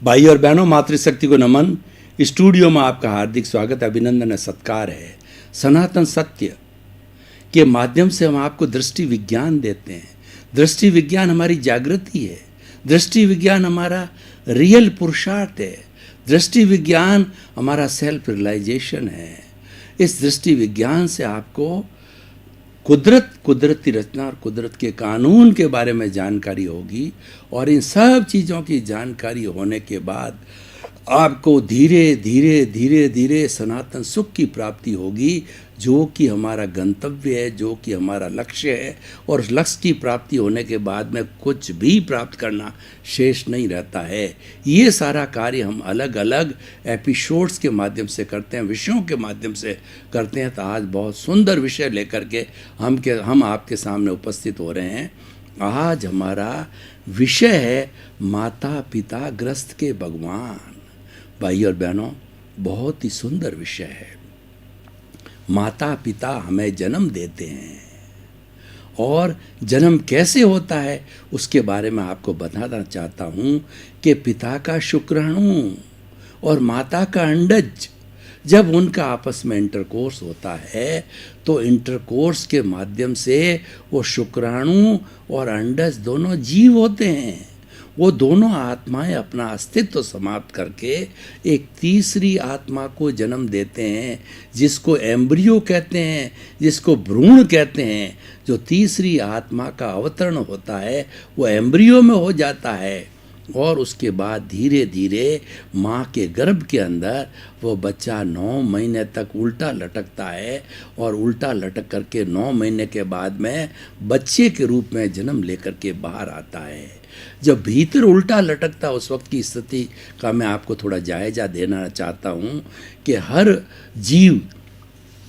भाई और बहनों, मातृशक्ति को नमन। स्टूडियो में आपका हार्दिक स्वागत, अभिनंदन, सत्कार है। सनातन सत्य के माध्यम से हम आपको दृष्टि विज्ञान देते हैं। दृष्टि विज्ञान हमारी जागृति है। दृष्टि विज्ञान हमारा रियल पुरुषार्थ है। दृष्टि विज्ञान हमारा सेल्फ रियलाइजेशन है। इस दृष्टि विज्ञान से आपको कुदरती रचना और कुदरत के कानून के बारे में जानकारी होगी, और इन सब चीज़ों की जानकारी होने के बाद आपको धीरे धीरे धीरे धीरे सनातन सुख की प्राप्ति होगी, जो कि हमारा गंतव्य है, जो कि हमारा लक्ष्य है। और उस लक्ष्य की प्राप्ति होने के बाद में कुछ भी प्राप्त करना शेष नहीं रहता है। ये सारा कार्य हम अलग अलग एपिसोड्स के माध्यम से करते हैं, विषयों के माध्यम से करते हैं। तो आज बहुत सुंदर विषय लेकर के हम आपके सामने उपस्थित हो रहे हैं। आज हमारा विषय है माता पिता ग्रस्त के भगवान। भाई और बहनों, बहुत ही सुंदर विषय है। माता पिता हमें जन्म देते हैं, और जन्म कैसे होता है उसके बारे में आपको बताना चाहता हूँ कि पिता का शुक्राणु और माता का अंडज, जब उनका आपस में इंटरकोर्स होता है तो इंटरकोर्स के माध्यम से वो शुक्राणु और अंडज दोनों जीव होते हैं। वो दोनों आत्माएं अपना अस्तित्व समाप्त करके एक तीसरी आत्मा को जन्म देते हैं, जिसको एम्ब्रियो कहते हैं, जिसको भ्रूण कहते हैं। जो तीसरी आत्मा का अवतरण होता है वो एम्ब्रियो में हो जाता है, और उसके बाद धीरे धीरे माँ के गर्भ के अंदर वो बच्चा 9 महीने तक उल्टा लटकता है, और उल्टा लटक करके 9 महीने के बाद में बच्चे के रूप में जन्म लेकर के बाहर आता है। जब भीतर उल्टा लटकता उस वक्त की स्थिति का मैं आपको थोड़ा जायजा देना चाहता हूँ कि हर जीव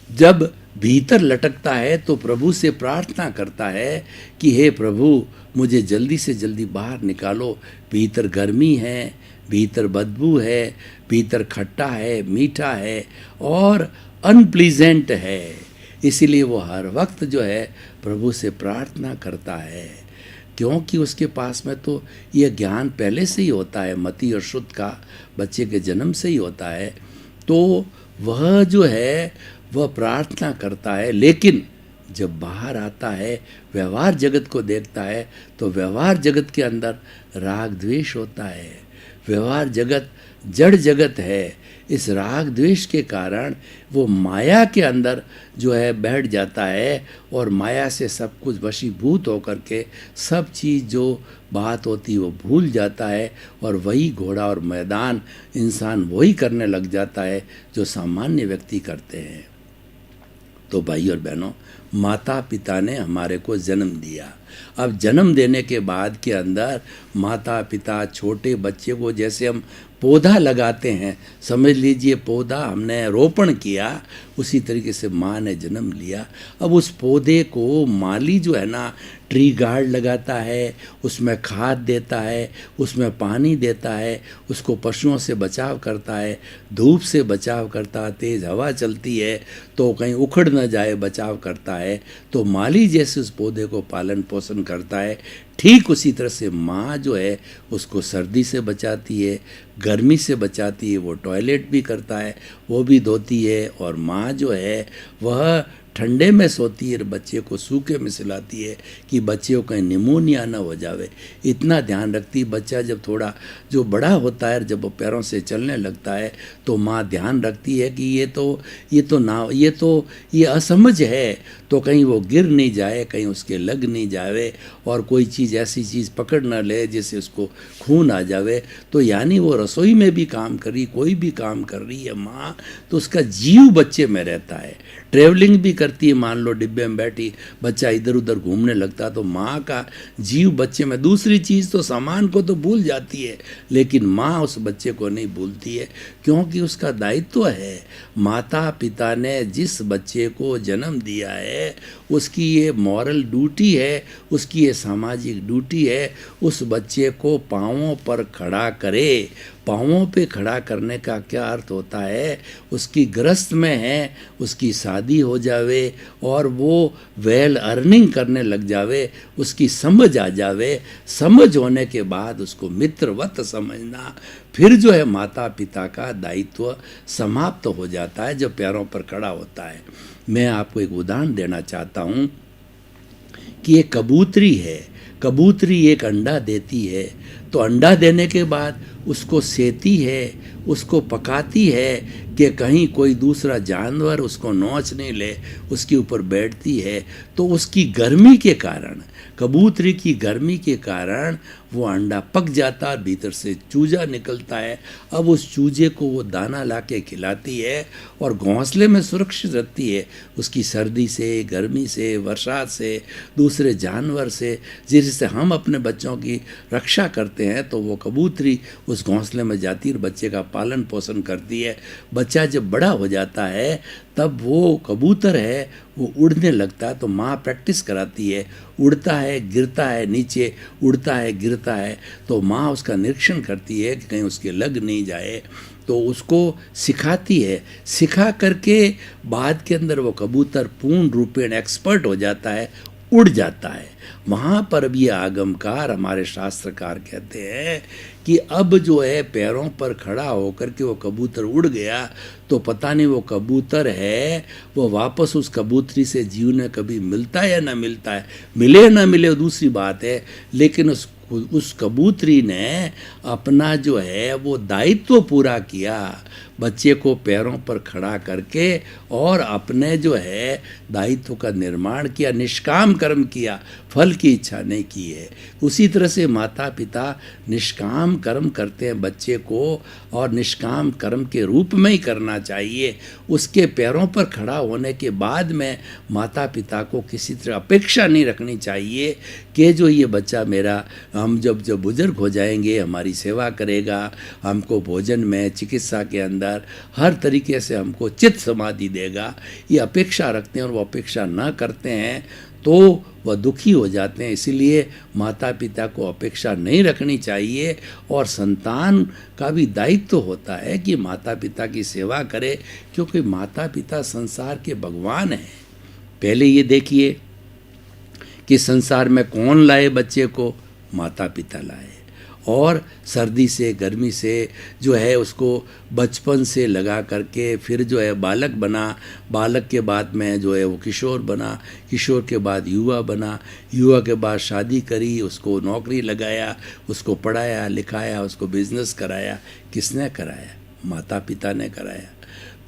जब भीतर लटकता है तो प्रभु से प्रार्थना करता है कि हे प्रभु, मुझे जल्दी से जल्दी बाहर निकालो। भीतर गर्मी है, भीतर बदबू है, भीतर खट्टा है, मीठा है और अनप्लीजेंट है। इसीलिए वो हर वक्त जो है प्रभु से प्रार्थना करता है, क्योंकि उसके पास में तो यह ज्ञान पहले से ही होता है, मति और शुद्ध का बच्चे के जन्म से ही होता है। तो वह जो है वह प्रार्थना करता है, लेकिन जब बाहर आता है, व्यवहार जगत को देखता है, तो व्यवहार जगत के अंदर राग द्वेष होता है। व्यवहार जगत जड़ जगत है। इस राग द्वेष के कारण वो माया के अंदर जो है बैठ जाता है, और माया से सब कुछ वशीभूत होकर के सब चीज़ जो बात होती वो भूल जाता है, और वही घोड़ा और मैदान इंसान वही करने लग जाता है जो सामान्य व्यक्ति करते हैं। तो भाई और बहनों, माता पिता ने हमारे को जन्म दिया। अब जन्म देने के बाद के अंदर माता पिता छोटे बच्चे को, जैसे हम पौधा लगाते हैं, समझ लीजिए पौधा हमने रोपण किया, उसी तरीके से माँ ने जन्म लिया। अब उस पौधे को माली जो है ना, ट्री गार्ड लगाता है, उसमें खाद देता है, उसमें पानी देता है, उसको पशुओं से बचाव करता है, धूप से बचाव करता है, तेज़ हवा चलती है तो कहीं उखड़ न जाए बचाव करता है। तो माली जैसे उस पौधे को पालन पोषण करता है, ठीक उसी तरह से माँ जो है उसको सर्दी से बचाती है, गर्मी से बचाती है, वो टॉयलेट भी करता है, वो भी धोती है, और माँ जो है वह ठंडे में सोती है, बच्चे को सूखे में सिलाती है कि बच्चे को कहीं निमोनिया ना हो जावे। इतना ध्यान रखती है। बच्चा जब थोड़ा जो बड़ा होता है, जब वो पैरों से चलने लगता है, तो माँ ध्यान रखती है कि ये असमझ है, तो कहीं वो गिर नहीं जाए, कहीं उसके लग नहीं जावे, और कोई चीज़ ऐसी चीज़ पकड़ ना ले जिससे उसको खून आ जावे। तो यानी वो रसोई में भी काम कर रही, कोई भी काम कर रही है माँ, तो उसका जीव बच्चे में रहता है। ट्रेवलिंग भी करती है, मान लो डिब्बे में बैठी, बच्चा इधर उधर घूमने लगता, तो माँ का जीव बच्चे में। दूसरी चीज़ तो सामान को तो भूल जाती है, लेकिन माँ उस बच्चे को नहीं भूलती है, क्योंकि उसका दायित्व है। माता पिता ने जिस बच्चे को जन्म दिया है उसकी ये मॉरल ड्यूटी है, उसकी ये सामाजिक ड्यूटी है, उस बच्चे को पाँवों पर खड़ा करे। पाँवों पे खड़ा करने का क्या अर्थ होता है? उसकी गृहस्थ में है, उसकी शादी हो जावे और वो वेल अर्निंग करने लग जावे, उसकी समझ आ जावे। समझ होने के बाद उसको मित्रवत समझना, फिर जो है माता पिता का दायित्व समाप्त हो जाता है जब पैरों पर खड़ा होता है। मैं आपको एक उदाहरण देना चाहता हूँ कि एक कबूतरी है, कबूतरी एक अंडा देती है, तो अंडा देने के बाद उसको सेती है, उसको पकाती है कि कहीं कोई दूसरा जानवर उसको नोच नहीं ले, उसके ऊपर बैठती है। तो उसकी गर्मी के कारण, कबूतरी की गर्मी के कारण वो अंडा पक जाता, भीतर से चूजा निकलता है। अब उस चूजे को वो दाना लाके खिलाती है और घोंसले में सुरक्षित रहती है उसकी सर्दी से, गर्मी से, बरसात से, दूसरे जानवर से। जिससे हम अपने बच्चों की रक्षा करते हैं तो वो कबूतरी उस घोंसले में जाती है, बच्चे का पालन पोषण करती है। बच्चा जब बड़ा हो जाता है तब वो कबूतर है वो उड़ने लगता है, तो माँ प्रैक्टिस कराती है, उड़ता है, गिरता है नीचे, उड़ता है, गिरता है, तो माँ उसका निरीक्षण करती है कि कहीं उसके लग नहीं जाए, तो उसको सिखाती है। सिखा करके बाद के अंदर वो कबूतर पूर्ण रूपेण एक्सपर्ट हो जाता है, उड़ जाता है। वहाँ पर भी आगमकार हमारे शास्त्रकार कहते हैं कि अब जो है पैरों पर खड़ा होकर के वो कबूतर उड़ गया, तो पता नहीं वो कबूतर है वो वापस उस कबूतरी से जीवन में कभी मिलता है या ना मिलता है। मिले ना मिले दूसरी बात है, लेकिन उस कबूतरी ने अपना जो है वो दायित्व पूरा किया, बच्चे को पैरों पर खड़ा करके, और अपने जो है दायित्व का निर्माण किया, निष्काम कर्म किया, फल की इच्छा नहीं की है। उसी तरह से माता पिता निष्काम कर्म करते हैं बच्चे को, और निष्काम कर्म के रूप में ही करना चाहिए। उसके पैरों पर खड़ा होने के बाद में माता पिता को किसी तरह अपेक्षा नहीं रखनी चाहिए कि जो ये बच्चा मेरा, हम जब बुजुर्ग हो जाएंगे हमारी सेवा करेगा, हमको भोजन में, चिकित्सा के अंदर हर तरीके से हमको चित्त समाधि देगा। ये अपेक्षा रखते हैं और वो अपेक्षा ना करते हैं तो वह दुखी हो जाते हैं। इसीलिए माता पिता को अपेक्षा नहीं रखनी चाहिए, और संतान का भी दायित्व होता है कि माता पिता की सेवा करे, क्योंकि माता पिता संसार के भगवान हैं। पहले ये देखिए कि संसार में कौन लाए बच्चे को? माता पिता लाए, और सर्दी से, गर्मी से जो है उसको बचपन से लगा करके फिर जो है बालक बना, बालक के बाद में जो है वो किशोर बना, किशोर के बाद युवा बना, युवा के बाद शादी करी, उसको नौकरी लगाया, उसको पढ़ाया लिखाया, उसको बिजनेस कराया। किसने कराया? माता पिता ने कराया।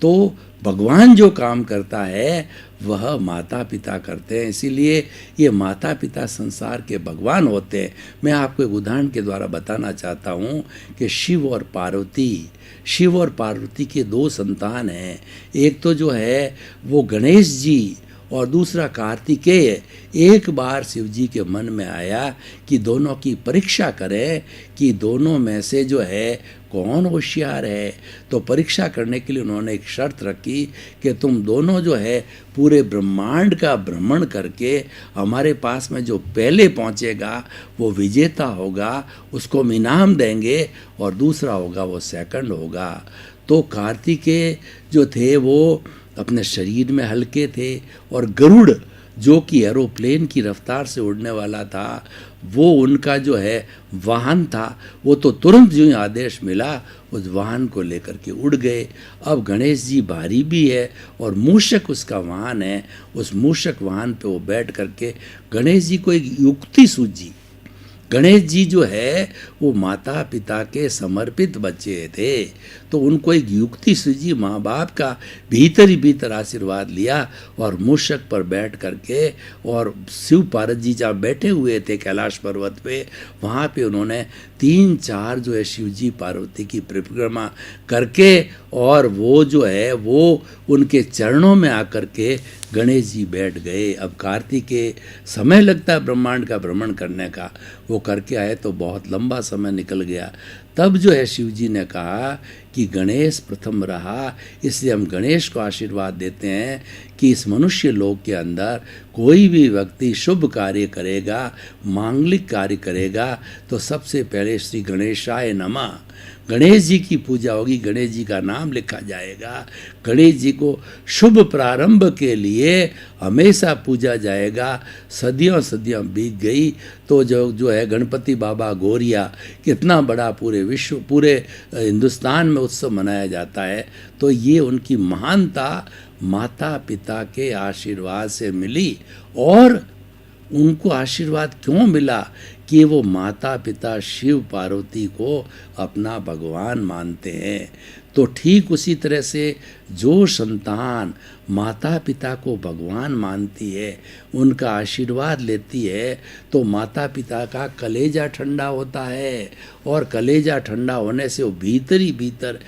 तो भगवान जो काम करता है वह माता पिता करते हैं, इसीलिए ये माता पिता संसार के भगवान होते हैं। मैं आपको एक उदाहरण के द्वारा बताना चाहता हूँ कि शिव और पार्वती के दो संतान हैं। एक तो जो है वो गणेश जी और दूसरा कार्तिकेय। एक बार शिव जी के मन में आया कि दोनों की परीक्षा करें कि दोनों में से जो है कौन होशियार है। तो परीक्षा करने के लिए उन्होंने एक शर्त रखी कि तुम दोनों जो है पूरे ब्रह्मांड का भ्रमण करके हमारे पास में जो पहले पहुंचेगा वो विजेता होगा, उसको हम इनाम देंगे, और दूसरा होगा वो सेकंड होगा। तो कार्तिकेय जो थे वो अपने शरीर में हल्के थे, और गरुड़ जो कि एरोप्लेन की रफ्तार से उड़ने वाला था, वो उनका जो है वाहन था। वो तो तुरंत जो आदेश मिला उस वाहन को लेकर के उड़ गए। अब गणेश जी भारी भी है और मूषक उसका वाहन है, उस मूषक वाहन पे वो बैठ करके गणेश जी को एक युक्ति सूझी। गणेश जी जो है वो माता पिता के समर्पित बच्चे थे, तो उनको एक युक्ति सूझी, माँ बाप का भीतर ही भीतर आशीर्वाद लिया और मूषक पर बैठ करके, और शिव पार्वती जी जहाँ बैठे हुए थे कैलाश पर्वत पे, वहाँ पे उन्होंने 3-4 जो है शिव जी पार्वती की परिक्रमा करके, और वो जो है वो उनके चरणों में आकर के गणेश जी बैठ गए। अब कार्तिकेय समय लगता है ब्रह्मांड का भ्रमण करने का, वो करके आए तो बहुत लंबा समय निकल गया। तब जो है शिव जी ने कहा कि गणेश प्रथम रहा, इसलिए हम गणेश को आशीर्वाद देते हैं कि इस मनुष्य लोक के अंदर कोई भी व्यक्ति शुभ कार्य करेगा, मांगलिक कार्य करेगा, तो सबसे पहले श्री गणेशाय नमः, गणेश जी की पूजा होगी, गणेश जी का नाम लिखा जाएगा, गणेश जी को शुभ प्रारंभ के लिए हमेशा पूजा जाएगा। सदियों सदियों बीत गई तो जो है गणपति बाबा गौरिया, कितना बड़ा पूरे विश्व, पूरे हिंदुस्तान में उत्सव मनाया जाता है। तो ये उनकी महानता माता पिता के आशीर्वाद से मिली। और उनको आशीर्वाद क्यों मिला कि वो माता पिता शिव पार्वती को अपना भगवान मानते हैं। तो ठीक उसी तरह से जो संतान माता पिता को भगवान मानती है, उनका आशीर्वाद लेती है, तो माता पिता का कलेजा ठंडा होता है, और कलेजा ठंडा होने से वो भीतर ही भीतर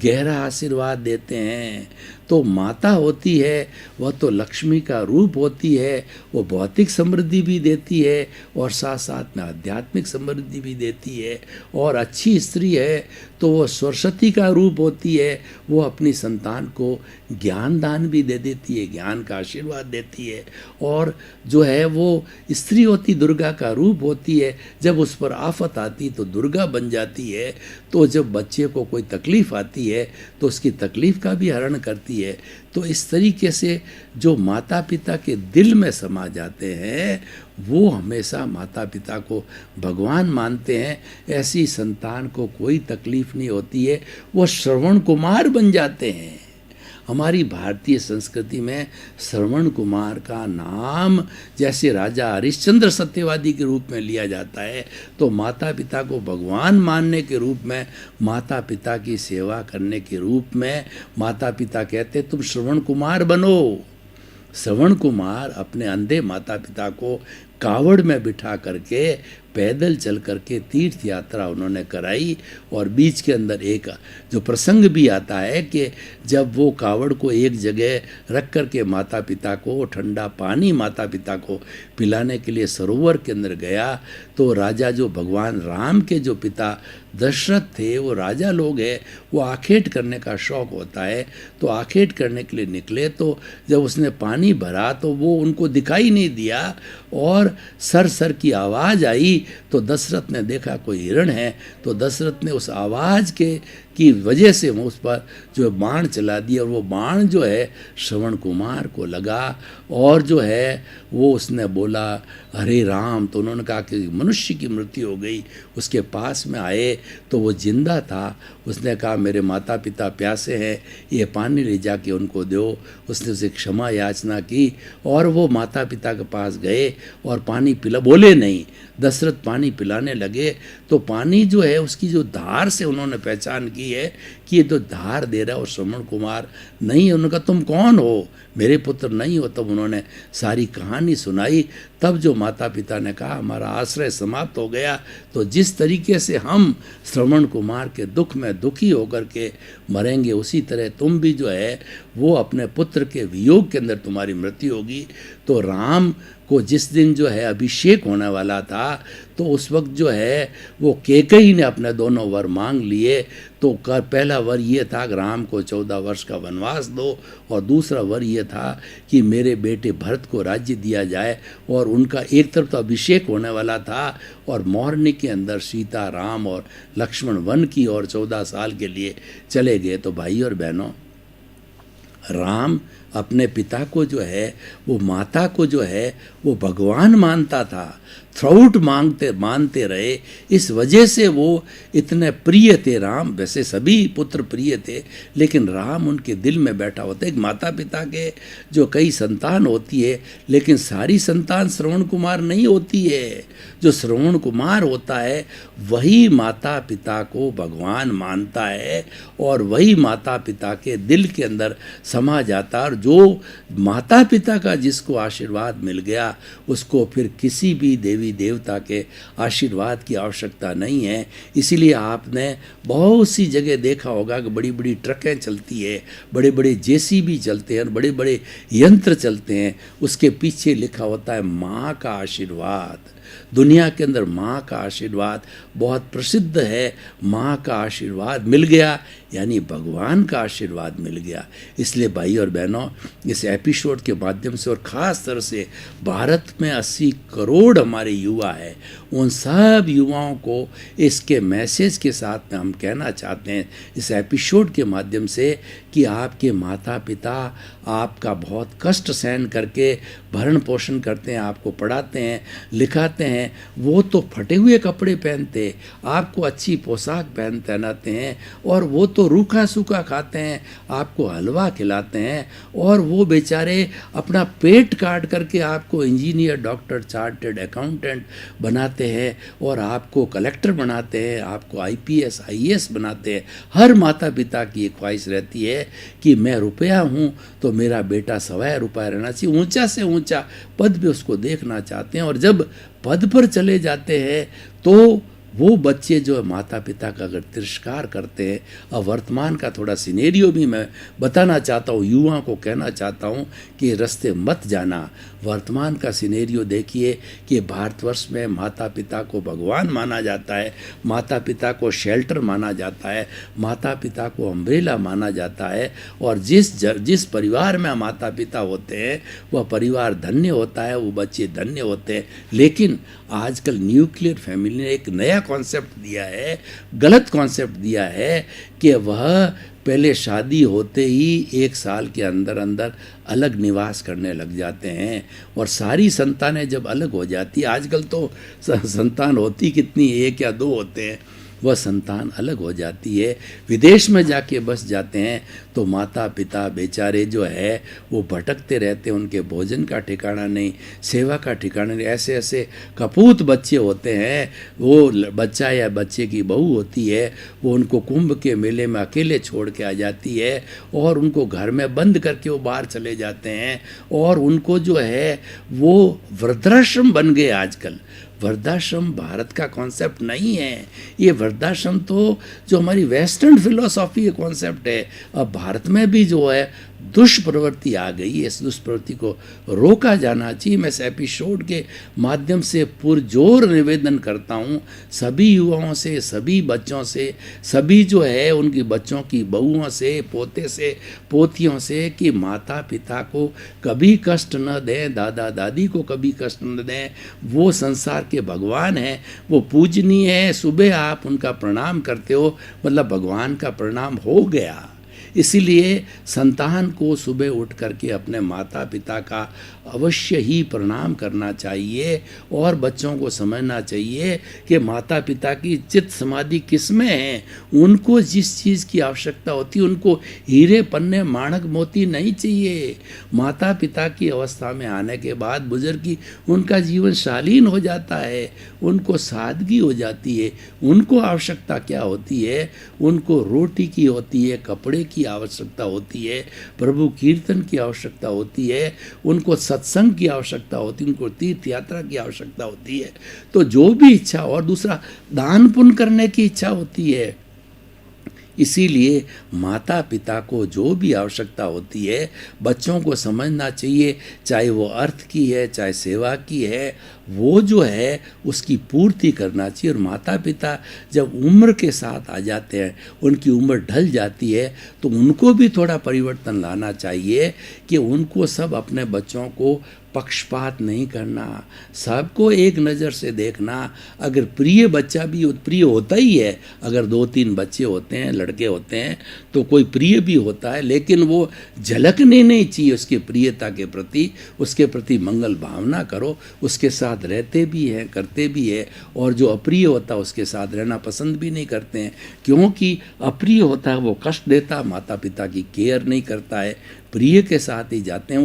गहरा आशीर्वाद देते हैं। तो माता होती है वह तो लक्ष्मी का रूप होती है, वो भौतिक समृद्धि भी देती है और साथ साथ में आध्यात्मिक समृद्धि भी देती है। और अच्छी स्त्री है तो वो सरस्वती का रूप होती है, वो अपनी संतान को ज्ञान दान भी दे देती है, ज्ञान का आशीर्वाद देती है। और जो है वो स्त्री होती दुर्गा का रूप होती है, जब उस पर आफत आती तो दुर्गा बन जाती है। तो जब बच्चे को कोई तकलीफ़ आती है तो उसकी तकलीफ़ का भी हरण करती है। तो इस तरीके से जो माता पिता के दिल में समा जाते हैं वो हमेशा माता पिता को भगवान मानते हैं। ऐसी संतान को कोई तकलीफ़ नहीं होती है, वो श्रवण कुमार बन जाते हैं। हमारी भारतीय संस्कृति में श्रवण कुमार का नाम जैसे राजा हरिश्चंद्र सत्यवादी के रूप में लिया जाता है, तो माता पिता को भगवान मानने के रूप में, माता पिता की सेवा करने के रूप में माता पिता कहते तुम श्रवण कुमार बनो। श्रवण कुमार अपने अंधे माता पिता को कावड़ में बिठा करके पैदल चल करके तीर्थ यात्रा उन्होंने कराई। और बीच के अंदर एक जो प्रसंग भी आता है कि जब वो कावड़ को एक जगह रख करके माता पिता को ठंडा पानी माता पिता को पिलाने के लिए सरोवर के अंदर गया, तो राजा जो भगवान राम के जो पिता दशरथ थे, वो राजा लोग हैं, वो आखेट करने का शौक़ होता है, तो आखेट करने के लिए निकले। तो जब उसने पानी भरा तो वो उनको दिखाई नहीं दिया और सर सर की आवाज़ आई। तो दशरथ ने देखा कोई हिरण है, तो दशरथ ने उस आवाज़ की वजह से वो उस पर जो बाण चला दिया, और वो बाण जो है श्रवण कुमार को लगा। और जो है वो उसने बोला हरे राम, तो उन्होंने कहा कि मनुष्य की मृत्यु हो गई। उसके पास में आए तो वो जिंदा था। उसने कहा मेरे माता पिता प्यासे हैं, ये पानी ले जाके उनको दो। उसने उसे क्षमा याचना की और वो माता पिता के पास गए और पानी पिला, बोले नहीं, दशरथ पानी पिलाने लगे। तो पानी जो है उसकी जो धार से उन्होंने पहचान की है कि ये तो धार दे रहा है और श्रवण कुमार नहीं है। उन्होंने कहा तुम कौन हो, मेरे पुत्र नहीं हो। तब उन्होंने सारी कहानी सुनाई। तब जो माता पिता ने कहा हमारा आश्रय समाप्त हो गया, तो जिस तरीके से हम श्रवण कुमार के दुख में दुखी होकर के मरेंगे, उसी तरह तुम भी जो है वो अपने पुत्र के वियोग के अंदर तुम्हारी मृत्यु होगी। तो राम को जिस दिन जो है अभिषेक होने वाला था, तो उस वक्त जो है वो कैकेयी ने अपने दोनों वर मांग लिए। तो पहला वर ये था कि राम को 14 वर्ष का वनवास दो, और दूसरा वर ये था कि मेरे बेटे भरत को राज्य दिया जाए। और उनका एक तरफ तो अभिषेक होने वाला था, और मोरनी के अंदर सीता, राम और लक्ष्मण वन की और 14 साल के लिए चले गए। तो भाई और बहनों, राम अपने पिता को जो है, वो माता को जो है वो भगवान मानता था, थ्राउट मानते रहे। इस वजह से वो इतने प्रिय थे राम। वैसे सभी पुत्र प्रिय थे, लेकिन राम उनके दिल में बैठा होता है। एक माता पिता के जो कई संतान होती है, लेकिन सारी संतान श्रवण कुमार नहीं होती है। जो श्रवण कुमार होता है वही माता पिता को भगवान मानता है, और वही माता पिता के दिल के अंदर समा जाता है। और जो माता पिता का जिसको आशीर्वाद मिल गया, उसको फिर किसी भी देवी देवता के आशीर्वाद की आवश्यकता नहीं है। इसीलिए आपने बहुत सी जगह देखा होगा कि बड़ी बड़ी ट्रकें चलती है, बड़े बड़े जेसीबी चलते हैं, बड़े बड़े यंत्र चलते हैं, उसके पीछे लिखा होता है माँ का आशीर्वाद। दुनिया के अंदर माँ का आशीर्वाद बहुत प्रसिद्ध है। माँ का आशीर्वाद मिल गया यानी भगवान का आशीर्वाद मिल गया। इसलिए भाई और बहनों, इस एपिसोड के माध्यम से और ख़ास तरह से भारत में 80 करोड़ हमारे युवा है, उन सब युवाओं को इसके मैसेज के साथ में हम कहना चाहते हैं इस एपिसोड के माध्यम से कि आपके माता पिता आपका बहुत कष्ट सहन करके भरण पोषण करते हैं, आपको पढ़ाते हैं, लिखाते हैं। वो तो फटे हुए कपड़े पहनते, आपको अच्छी पोशाक पहनाते हैं, और वो तो रूखा सूखा खाते हैं, आपको हलवा खिलाते हैं, और वो बेचारे अपना पेट काट करके आपको इंजीनियर, डॉक्टर, चार्टर्ड अकाउंटेंट बनाते हैं, और आपको कलेक्टर बनाते हैं, आपको आईपीएस आईएएस बनाते हैं। हर माता पिता की एक ख्वाहिश रहती है कि मैं रुपया हूँ तो मेरा बेटा सवा रुपया रहना चाहिए, ऊंचा से ऊंचा पद भी उसको देखना चाहते हैं। और जब पद पर चले जाते हैं तो वो बच्चे जो माता पिता का अगर तिरस्कार करते हैं। अब वर्तमान का थोड़ा सिनेरियो भी मैं बताना चाहता हूँ, युवाओं को कहना चाहता हूँ कि रास्ते मत जाना। वर्तमान का सिनेरियो देखिए कि भारतवर्ष में माता पिता को भगवान माना जाता है, माता पिता को शेल्टर माना जाता है, माता पिता को अम्ब्रेला माना जाता है, और जिस परिवार में माता पिता होते हैं वह परिवार धन्य होता है, वो बच्चे धन्य होते हैं। लेकिन आजकल न्यूक्लियर फैमिली ने एक नया कॉन्सेप्ट दिया है, गलत कॉन्सेप्ट दिया है कि वह पहले शादी होते ही 1 साल के अंदर अंदर अलग निवास करने लग जाते हैं, और सारी संतानें जब अलग हो जाती है, आजकल तो संतान होती कितनी, 1 या 2 होते हैं, वह संतान अलग हो जाती है, विदेश में जाके बस जाते हैं, तो माता पिता बेचारे जो है वो भटकते रहते हैं, उनके भोजन का ठिकाना नहीं, सेवा का ठिकाना नहीं। ऐसे ऐसे कपूत बच्चे होते हैं, वो बच्चा या बच्चे की बहू होती है, वो उनको कुंभ के मेले में अकेले छोड़ के आ जाती है, और उनको घर में बंद करके वो बाहर चले जाते हैं, और उनको जो है वो वृद्धाश्रम बन गए आजकल। वृद्धाश्रम भारत का कॉन्सेप्ट नहीं है, ये वृद्धाश्रम तो जो हमारी वेस्टर्न फिलोसॉफी का कॉन्सेप्ट है। अब भारत में भी जो है दुष्प्रवृत्ति आ गई है, इस दुष्प्रवृत्ति को रोका जाना चाहिए। मैं इस एपिसोड के माध्यम से पुरजोर निवेदन करता हूँ सभी युवाओं से, सभी बच्चों से, सभी जो है उनकी बच्चों की बहुओं से, पोते से, पोतियों से, कि माता पिता को कभी कष्ट न दें, दादा दादी को कभी कष्ट न दें। वो संसार के भगवान हैं, वो पूजनीय है। सुबह आप उनका प्रणाम करते हो मतलब भगवान का प्रणाम हो गया। इसीलिए संतान को सुबह उठ करके अपने माता पिता का अवश्य ही प्रणाम करना चाहिए, और बच्चों को समझना चाहिए कि माता पिता की चित्त समाधि किसमें है। उनको जिस चीज़ की आवश्यकता होती है, उनको हीरे पन्ने माणक मोती नहीं चाहिए। माता पिता की अवस्था में आने के बाद बुजुर्गी उनका जीवन शालीन हो जाता है, उनको सादगी हो जाती है। उनको आवश्यकता क्या होती है? उनको रोटी की होती है, कपड़े की आवश्यकता होती है, प्रभु कीर्तन की आवश्यकता होती है, उनको सत्संग की आवश्यकता होती है, उनको तीर्थ यात्रा की आवश्यकता होती है। तो जो भी इच्छा, और दूसरा दान पुण्य करने की इच्छा होती है। इसीलिए माता पिता को जो भी आवश्यकता होती है बच्चों को समझना चाहिए, चाहे वो अर्थ की है, चाहे सेवा की है, वो जो है उसकी पूर्ति करना चाहिए। और माता पिता जब उम्र के साथ आ जाते हैं, उनकी उम्र ढल जाती है, तो उनको भी थोड़ा परिवर्तन लाना चाहिए कि उनको सब अपने बच्चों को पक्षपात नहीं करना, सबको एक नज़र से देखना। अगर प्रिय बच्चा भी प्रिय होता ही है, अगर 2-3 बच्चे होते हैं, लड़के होते हैं, तो कोई प्रिय भी होता है, लेकिन वो झलकने नहीं चाहिए उसकी प्रियता के प्रति। उसके प्रति मंगल भावना करो, उसके साथ रहते भी हैं, करते भी है। और जो अप्रिय होता है उसके साथ रहना पसंद भी नहीं करते हैं, क्योंकि अप्रिय होता है वो कष्ट देता, माता पिता की केयर नहीं करता है, प्रिय के साथ ही जाते हैं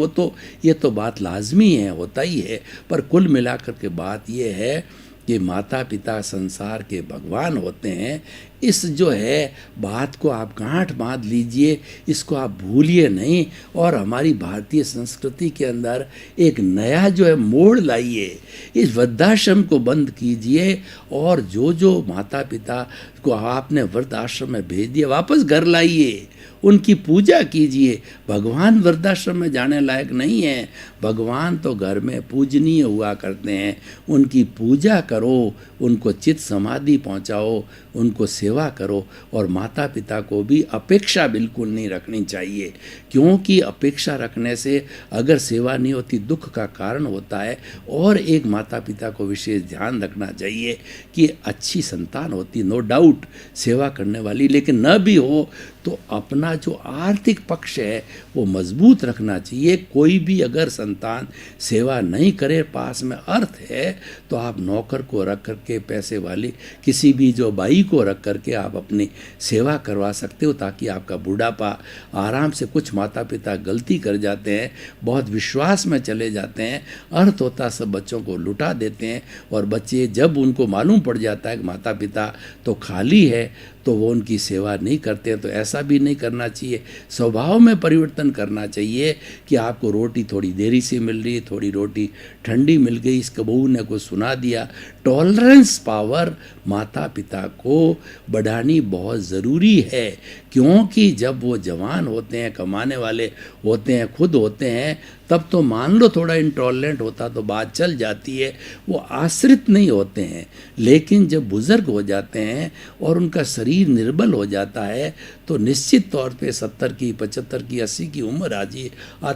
ये तो बात लाजमी है, होता ही है। पर कुल मिलाकर के बात ये है कि माता पिता संसार के भगवान होते हैं, इस जो है बात को आप गांठ बांध लीजिए, इसको आप भूलिए नहीं। और हमारी भारतीय संस्कृति के अंदर एक नया जो है मोड़ लाइए, इस वृद्धाश्रम को बंद कीजिए और जो जो माता पिता को आपने वृद्धाश्रम में भेज दिया वापस घर लाइए, उनकी पूजा कीजिए। भगवान वृद्धाश्रम में जाने लायक नहीं है, भगवान तो घर में पूजनीय हुआ करते हैं। उनकी पूजा करो, उनको चित समाधि पहुंचाओ, उनको सेवा करो। और माता पिता को भी अपेक्षा बिल्कुल नहीं रखनी चाहिए, क्योंकि अपेक्षा रखने से अगर सेवा नहीं होती दुख का कारण होता है। और एक माता पिता को विशेष ध्यान रखना चाहिए कि अच्छी संतान होती, नो डाउट, सेवा करने वाली, लेकिन न भी हो तो अपना जो आर्थिक पक्ष है वो मजबूत रखना चाहिए। कोई भी अगर संतान सेवा नहीं करे, पास में अर्थ है, तो आप नौकर को रख करके, पैसे वाली किसी भी जो बाई को रख करके आप अपनी सेवा करवा सकते हो, ताकि आपका बुढ़ापा आराम से। कुछ माता पिता गलती कर जाते हैं, बहुत विश्वास में चले जाते हैं, अर्थ होता सब बच्चों को लुटा देते हैं, और बच्चे जब उनको मालूम पड़ जाता है कि माता पिता तो खाली है, तो वो उनकी सेवा नहीं करते हैं। तो ऐसा भी नहीं करना चाहिए, स्वभाव में परिवर्तन करना चाहिए कि आपको रोटी थोड़ी देरी से मिल रही है, थोड़ी रोटी ठंडी मिल गई, इसके बहू ने कुछ सुना दिया। टॉलरेंस पावर माता पिता को बढ़ानी बहुत ज़रूरी है, क्योंकि जब वो जवान होते हैं, कमाने वाले होते हैं, खुद होते हैं, तब तो मान लो थोड़ा इंटॉलरेंट होता तो बात चल जाती है, वो आश्रित नहीं होते हैं। लेकिन जब बुज़ुर्ग हो जाते हैं और उनका शरीर निर्बल हो जाता है, तो निश्चित तौर पे 70 की, 75 की, 80 की उम्र आती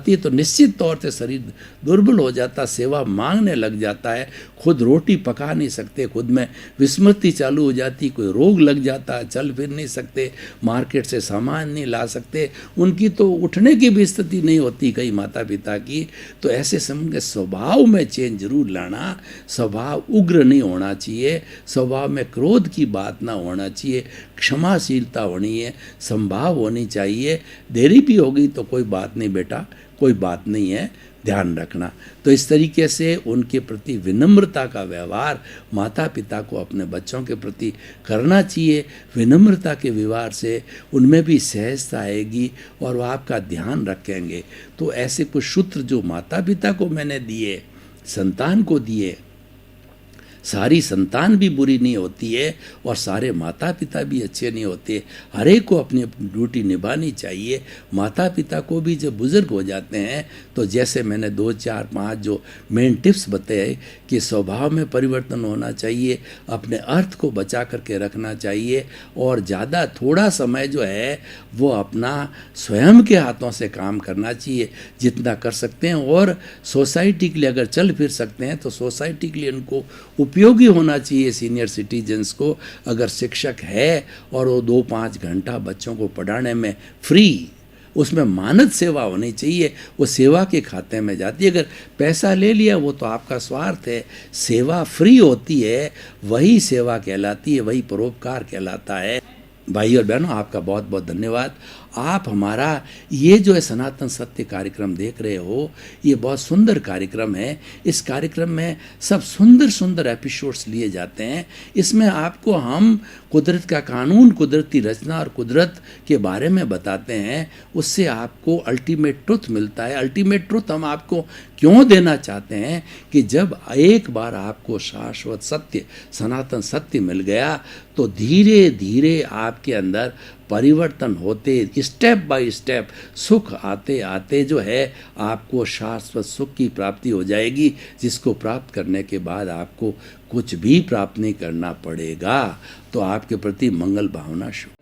है, तो निश्चित तौर से शरीर दुर्बल हो जाता, सेवा मांगने लग जाता है, खुद रोटी पका नहीं सकते, खुद में विस्मृति चालू हो जाती, कोई रोग लग जाता है, चल फिर नहीं सकते, मार्केट से सामान नहीं ला सकते, उनकी तो उठने की भी स्थिति नहीं होती कई माता पिता की। तो ऐसे समय के स्वभाव में चेंज जरूर लाना, स्वभाव उग्र नहीं होना चाहिए, स्वभाव में क्रोध की बात ना होना चाहिए, क्षमाशीलता होनी है, संभाव होनी चाहिए। देरी भी होगी तो कोई बात नहीं बेटा, कोई बात नहीं है, ध्यान रखना। तो इस तरीके से उनके प्रति विनम्रता का व्यवहार माता पिता को अपने बच्चों के प्रति करना चाहिए। विनम्रता के व्यवहार से उनमें भी सहजता आएगी और वो आपका ध्यान रखेंगे। तो ऐसे कुछ सूत्र जो माता पिता को मैंने दिए, संतान को दिए, सारी संतान भी बुरी नहीं होती है और सारे माता पिता भी अच्छे नहीं होते। हर एक को अपनी अपनी ड्यूटी निभानी चाहिए। माता पिता को भी जब बुज़ुर्ग हो जाते हैं, तो जैसे मैंने 2, 4, 5 जो मेन टिप्स बताए कि स्वभाव में परिवर्तन होना चाहिए, अपने अर्थ को बचा करके रखना चाहिए, और ज़्यादा थोड़ा समय जो है वो अपना स्वयं के हाथों से काम करना चाहिए जितना कर सकते हैं। और सोसाइटी के लिए अगर चल फिर सकते हैं तो सोसाइटी के लिए उनको उपयोगी होना चाहिए। सीनियर सिटीजन्स को अगर शिक्षक है और वो 2-5 घंटा बच्चों को पढ़ाने में फ्री, उसमें मानद सेवा होनी चाहिए, वो सेवा के खाते में जाती है। अगर पैसा ले लिया वो तो आपका स्वार्थ है। सेवा फ्री होती है, वही सेवा कहलाती है, वही परोपकार कहलाता है। भाई और बहनों, आपका बहुत बहुत धन्यवाद। आप हमारा ये जो है सनातन सत्य कार्यक्रम देख रहे हो, ये बहुत सुंदर कार्यक्रम है। इस कार्यक्रम में सब सुंदर सुंदर एपिसोड्स लिए जाते हैं। इसमें आपको हम कुदरत का कानून, कुदरती रचना और कुदरत के बारे में बताते हैं। उससे आपको अल्टीमेट ट्रुथ मिलता है। अल्टीमेट ट्रुथ हम आपको क्यों देना चाहते हैं कि जब एक बार आपको शाश्वत सत्य, सनातन सत्य मिल गया, तो धीरे धीरे आपके अंदर परिवर्तन होते, स्टेप बाय स्टेप सुख आते आते जो है आपको शाश्वत सुख की प्राप्ति हो जाएगी, जिसको प्राप्त करने के बाद आपको कुछ भी प्राप्त नहीं करना पड़ेगा। तो आपके प्रति मंगल भावना शुभ।